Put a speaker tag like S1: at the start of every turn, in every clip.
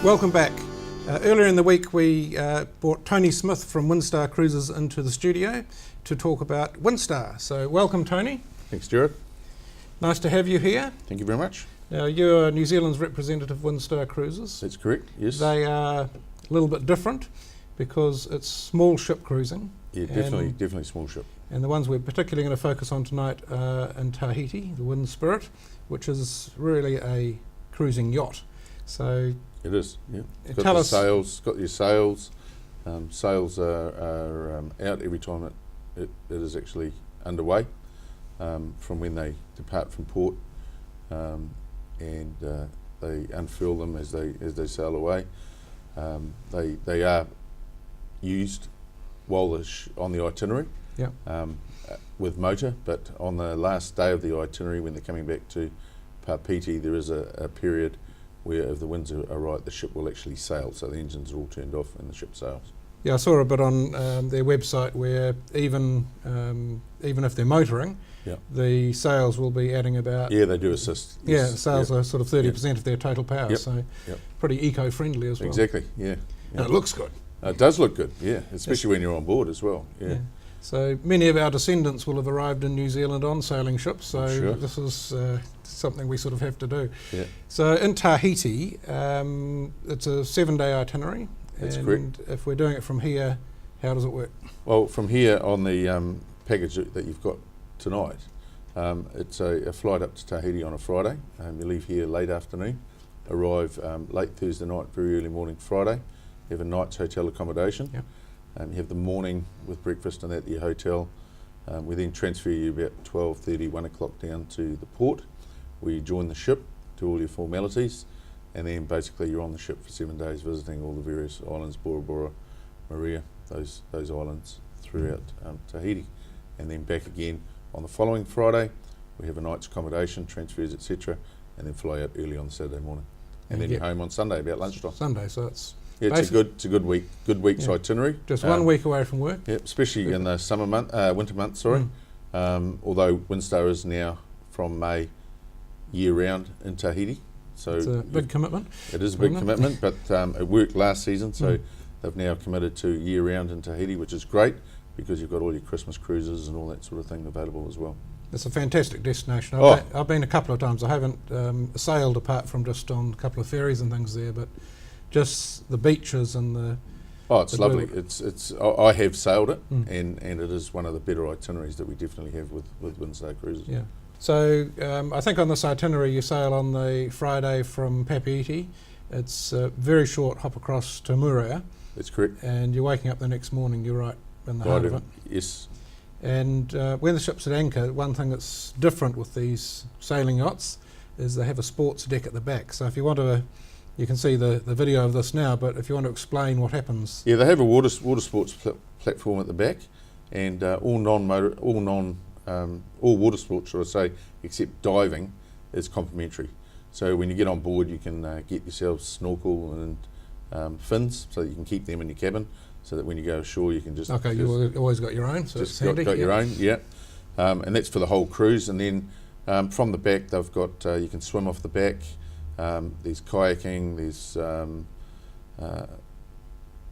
S1: Welcome back. Earlier in the week we brought Tony Smith from Windstar Cruises into the studio to talk about Windstar. So welcome, Tony.
S2: Thanks, Gerard.
S1: Nice to have you here.
S2: Thank you very much.
S1: Now, you're New Zealand's representative of Windstar Cruises.
S2: That's correct, yes.
S1: They are a little bit different because it's small ship cruising.
S2: Yeah, definitely small ship.
S1: And the ones we're particularly going to focus on tonight are in Tahiti, the Windspirit, which is really a cruising yacht. So
S2: it is, yeah.
S1: Got your
S2: sails. Sails are out every time it is actually underway, from when they depart from port, and they unfurl them as they sail away. They are used while they're on the itinerary, with motor, but on the last day of the itinerary, when they're coming back to Papeete, there is a period where if the winds are right, the ship will actually sail, so the engines are all turned off and the ship sails. Yeah,
S1: I saw a bit on their website where even if they're motoring, the sails will be adding about...
S2: Yeah, they do assist.
S1: Yeah, sails are sort of 30% of their total power, so pretty eco-friendly as well.
S2: Exactly, yeah.
S1: And it looks good.
S2: It does look good, yeah, especially when you're on board as well. Yeah.
S1: So many of our descendants will have arrived in New Zealand on sailing ships, so this is something we sort of have to do. Yeah. So in Tahiti, it's a 7-day itinerary.
S2: That's correct.
S1: If we're doing it from here, how does it work?
S2: Well, from here on the package that you've got tonight, it's a flight up to Tahiti on a Friday. You leave here late afternoon, arrive late Thursday night, very early morning Friday. You have a night's hotel accommodation. Yep. You have the morning with breakfast and at your hotel. We then transfer you about 12:30, 1 o'clock down to the port, where you join the ship, do all your formalities, and then basically you're on the ship for 7 days visiting all the various islands, Bora Bora, Maria, those islands throughout Tahiti. And then back again on the following Friday. We have a night's accommodation, transfers, etc., and then fly out early on Saturday morning. And then you're home on Sunday about lunchtime.
S1: Sunday, so it's...
S2: Yeah, it's a good week's itinerary.
S1: Just 1 week away from work.
S2: Yeah, especially in the winter months. Sorry, although Windstar is now from May year round in Tahiti, so
S1: it's a big commitment.
S2: It is a big commitment, but it worked last season, so they've now committed to year round in Tahiti, which is great because you've got all your Christmas cruises and all that sort of thing available as well. It's
S1: a fantastic destination. I've been a couple of times. I haven't sailed apart from just on a couple of ferries and things there, but just the beaches and the...
S2: Oh, it's lovely. I have sailed it, and it is one of the better itineraries that we definitely have with Windstar Cruises.
S1: Yeah. So I think on this itinerary you sail on the Friday from Papeete. It's a very short hop across to Moorea.
S2: That's correct.
S1: And you're waking up the next morning, you're right in the heart of it.
S2: Yes.
S1: And when the ship's at anchor, one thing that's different with these sailing yachts is they have a sports deck at the back. So if you want to... You can see the video of this now, but if you want to explain what happens...
S2: Yeah, they have a water sports platform at the back, and all water sports, should I say, except diving, is complimentary. So when you get on board, you can get yourself snorkel and fins, so that you can keep them in your cabin, so that when you go ashore, you can just...
S1: Okay, you've always got your own, so
S2: just got your own, yeah. And that's for the whole cruise, and then from the back, they've got you can swim off the back. There's kayaking, there's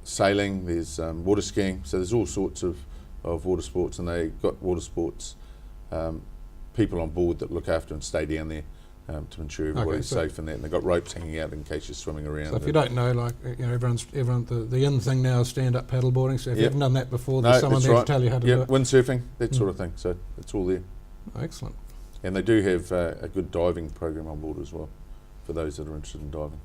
S2: sailing, there's water skiing, so there's all sorts of water sports, and they got water sports people on board that look after and stay down there to ensure everybody's safe and that, and they've got ropes hanging out in case you're swimming around.
S1: So if you don't know, like, you know, everyone the in thing now is stand-up paddleboarding, so if you haven't done that before, there's someone there to tell you how to do it.
S2: Windsurfing, that sort of thing, so it's all there.
S1: Excellent.
S2: And they do have a good diving program on board as well, for those that are interested in diving.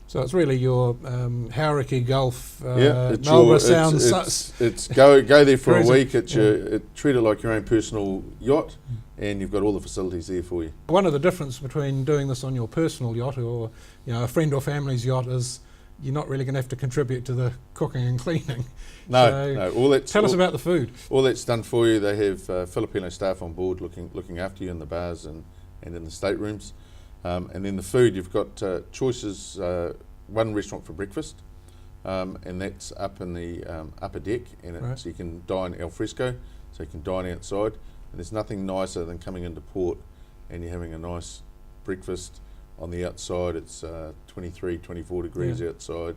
S1: So it's really your Hauraki Gulf, Marlborough Sounds.
S2: It's go there for a week. Treat it like your own personal yacht, and you've got all the facilities there for you.
S1: One of the difference between doing this on your personal yacht or a friend or family's yacht is you're not really going to have to contribute to the cooking and cleaning.
S2: No.
S1: Tell us about the food.
S2: All that's done for you. They have Filipino staff on board looking after you in the bars and in the staterooms. And then the food, you've got choices, one restaurant for breakfast, and that's up in the upper deck, and so you can dine al fresco, so you can dine outside, and there's nothing nicer than coming into port and you're having a nice breakfast on the outside. It's 23, 24 degrees
S1: Yeah.
S2: outside.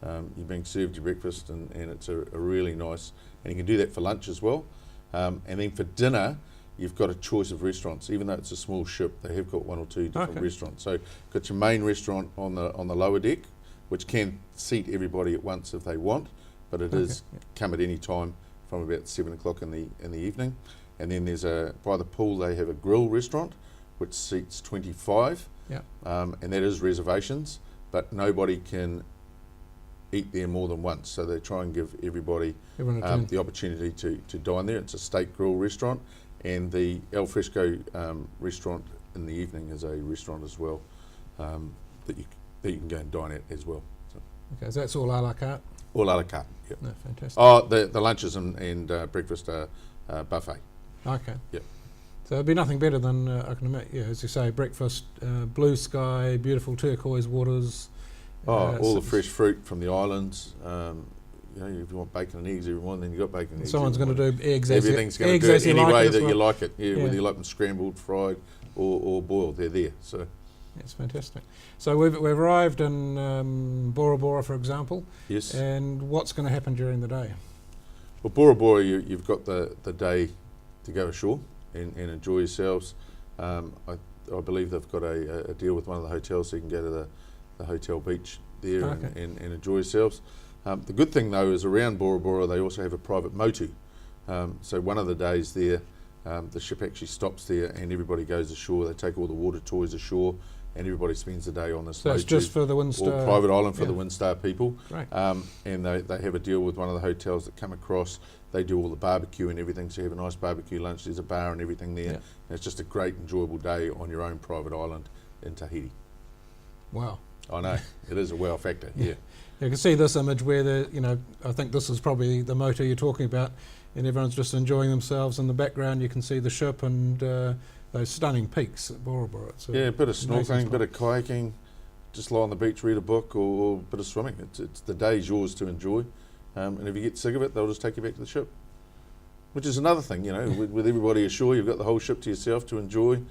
S2: You're being served your breakfast, and it's a really nice, and you can do that for lunch as well. And then for dinner, you've got a choice of restaurants. Even though it's a small ship, they have got 1 or 2 different
S1: Okay.
S2: restaurants. So you've got your main restaurant on the lower deck, which can seat everybody at once if they want, but it is come at any time from about 7 o'clock in the evening. And then there's by the pool they have a grill restaurant which seats 25,
S1: Yeah.
S2: and that is reservations, but nobody can eat there more than once, so they try and give everybody
S1: Everyone a turn.
S2: the opportunity to dine there. It's a steak grill restaurant, and the Al Fresco restaurant in the evening is a restaurant as well, that you can go and dine at as well. So,
S1: Okay, so that's all a la carte?
S2: all a la carte. Yep.
S1: No, fantastic.
S2: Oh, the lunches and breakfast are buffet.
S1: Okay.
S2: Yep.
S1: So it'd be nothing better than, I can imagine, yeah, as you say, breakfast, blue sky, beautiful turquoise waters.
S2: All the fresh fruit from the islands. You know, if you want bacon and eggs every morning, then you've got bacon and eggs.
S1: Someone's going to do eggs as
S2: Everything's
S1: you,
S2: going to
S1: eggs
S2: do
S1: as
S2: it any
S1: like
S2: way
S1: as
S2: that
S1: well.
S2: you like it. Yeah,
S1: Yeah.
S2: whether you like them scrambled, fried, or boiled, they're there. So
S1: That's fantastic. So we've arrived in Bora Bora, for example,
S2: yes.
S1: and what's going to happen during the day?
S2: Well, Bora Bora, you've got the day to go ashore and enjoy yourselves. I believe they've got a deal with one of the hotels, so you can go to the hotel beach there
S1: Okay.
S2: and enjoy yourselves. The good thing though is around Bora Bora they also have a private motu. So one of the days there, the ship actually stops there and everybody goes ashore. They take all the water toys ashore and everybody spends the day on this
S1: So it's
S2: motu,
S1: just for the
S2: or
S1: Windstar.
S2: private island for
S1: yeah.
S2: the Windstar people.
S1: Great.
S2: And they have a deal with one of the hotels that come across. They do all the barbecue and everything, so you have a nice barbecue lunch. There's a bar and everything there.
S1: Yeah.
S2: And it's just a great, enjoyable day on your own private island in Tahiti.
S1: Wow.
S2: I know, it is a wow factor, yeah.
S1: You can see this image where I think this is probably the motor you're talking about, and everyone's just enjoying themselves. In the background you can see the ship and those stunning peaks at Bora Bora. It's
S2: Yeah, a bit of
S1: amazing
S2: snorkeling,
S1: spot.
S2: bit of kayaking, just lie on the beach, read a book, or a bit of swimming. It's the day's yours to enjoy. And if you get sick of it, they'll just take you back to the ship. Which is another thing, with everybody ashore, you've got the whole ship to yourself to enjoy.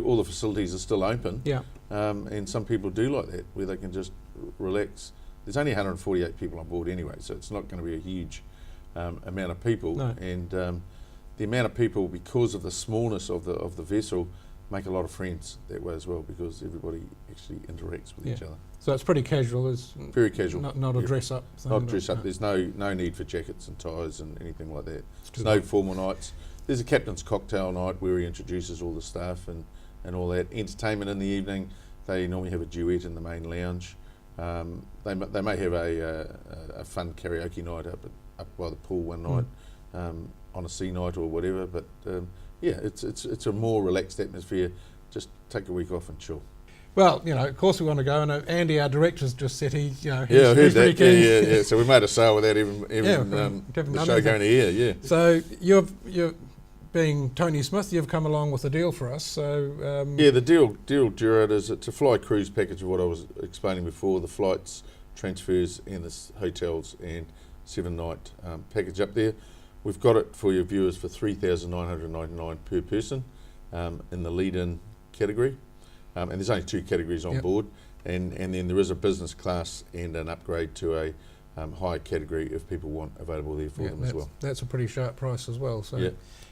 S2: All the facilities are still open.
S1: Yeah.
S2: And some people do like that, where they can just relax. There's only 148 people on board anyway, so it's not going to be a huge amount of people.
S1: No.
S2: And the amount of people, because of the smallness of the vessel, make a lot of friends that way as well, because everybody actually interacts with each
S1: Yeah.
S2: other.
S1: So it's pretty casual. It's
S2: Very casual.
S1: Not a
S2: Yep.
S1: dress up thing.
S2: Not dress up.
S1: No.
S2: There's no need for jackets and ties and anything like that.
S1: It's too
S2: There's no
S1: hot.
S2: formal nights. There's a captain's cocktail night where he introduces all the staff and all that. Entertainment in the evening. They normally have a duet in the main lounge. They may have a fun karaoke night up by the pool one night, on a sea night or whatever. But yeah, it's a more relaxed atmosphere. Just take a week off and chill.
S1: Well, of course we want to go, and Andy, our director's just said he's
S2: Yeah, I heard
S1: pretty
S2: that.
S1: keen.
S2: Yeah. So we made a sale without even
S1: haven't
S2: the
S1: done
S2: show
S1: anything.
S2: going to air. Yeah.
S1: So you're being Tony Smith, you've come along with a deal for us. So
S2: Yeah, the deal, Gerard, is it's a fly cruise package of what I was explaining before, the flights, transfers and the hotels and 7-night package up there. We've got it for your viewers for $3,999 per person in the lead-in category. And there's only 2 categories on
S1: Yep.
S2: board. And then there is a business class and an upgrade to a higher category if people want available there for them as well.
S1: That's a pretty sharp price as well. So,
S2: Yeah.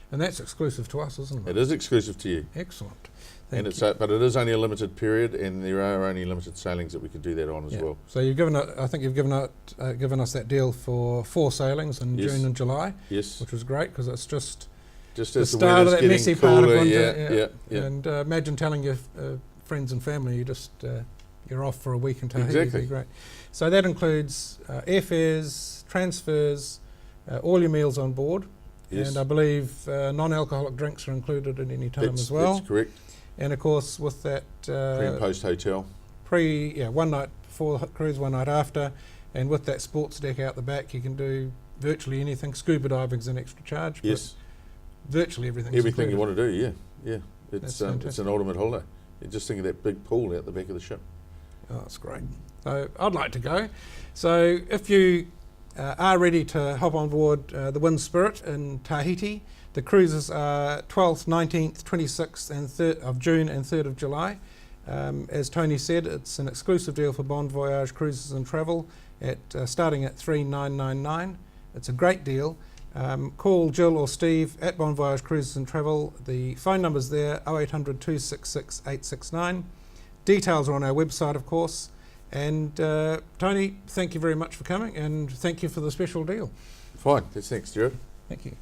S1: And that's exclusive to us, isn't it?
S2: It is exclusive to you.
S1: Excellent.
S2: And
S1: Thank
S2: it's
S1: you.
S2: but it is only a limited period, and there are only limited sailings that we can do that on as
S1: Yeah.
S2: well.
S1: So you've given given us that deal for 4 sailings in
S2: Yes.
S1: June and July,
S2: Yes,
S1: which was great because it's just
S2: just
S1: the
S2: as the
S1: start of
S2: weather's
S1: that
S2: getting
S1: messy
S2: cooler.
S1: part of winter.
S2: Yeah.
S1: And imagine telling your friends and family you're off for a week in Tahiti.
S2: Exactly.
S1: It'd be great. So that includes airfares, transfers, all your meals on board,
S2: Yes.
S1: and I believe non-alcoholic drinks are included at any time as well.
S2: That's correct.
S1: And of course, with that
S2: Pre and post hotel.
S1: one night before the cruise, one night after, and with that sports deck out the back, you can do virtually anything. Scuba diving's an extra charge. but
S2: Yes,
S1: virtually everything.
S2: everything you want to do. Yeah.
S1: That's
S2: It's
S1: fantastic.
S2: an ultimate holiday. You just think of that big pool out the back of the ship.
S1: Oh, that's great. So I'd like to go. So if you are ready to hop on board the Windspirit in Tahiti, the cruises are 12th, 19th, 26th and 3rd of June and 3rd of July. As Tony said, it's an exclusive deal for Bon Voyage Cruises and Travel at starting at $3,999. It's a great deal. Call Jill or Steve at Bon Voyage Cruises and Travel. The phone number's there, 0800 266 869. Details are on our website, of course. And Tony, thank you very much for coming, and thank you for the special deal.
S2: Fine. Thanks, Gerard.
S1: Thank you.